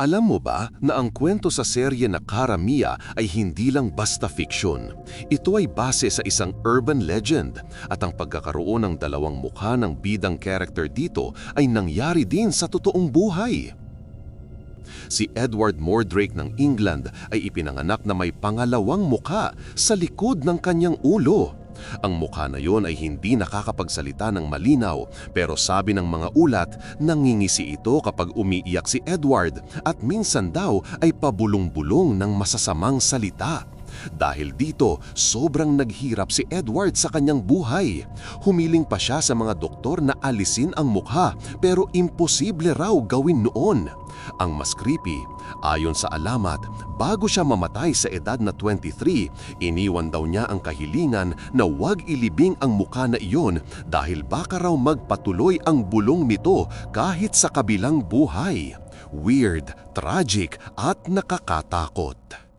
Alam mo ba na ang kwento sa serye na Cara Mia ay hindi lang basta fiction? Ito ay base sa isang urban legend at ang pagkakaroon ng dalawang mukha ng bidang character dito ay nangyari din sa totoong buhay. Si Edward Mordrake ng England ay ipinanganak na may pangalawang mukha sa likod ng kanyang ulo. Ang mukha na yon ay hindi nakakapagsalita ng malinaw pero sabi ng mga ulat, nangingisi ito kapag umiiyak si Edward at minsan daw ay pabulong-bulong ng masasamang salita. Dahil dito, sobrang naghirap si Edward sa kanyang buhay. Humiling pa siya sa mga doktor na alisin ang mukha pero imposible raw gawin noon. Ang mas creepy, ayon sa alamat, bago siya mamatay sa edad na 23, iniwan daw niya ang kahilingan na huwag ilibing ang mukha na iyon dahil baka raw magpatuloy ang bulong nito kahit sa kabilang buhay. Weird, tragic at nakakatakot.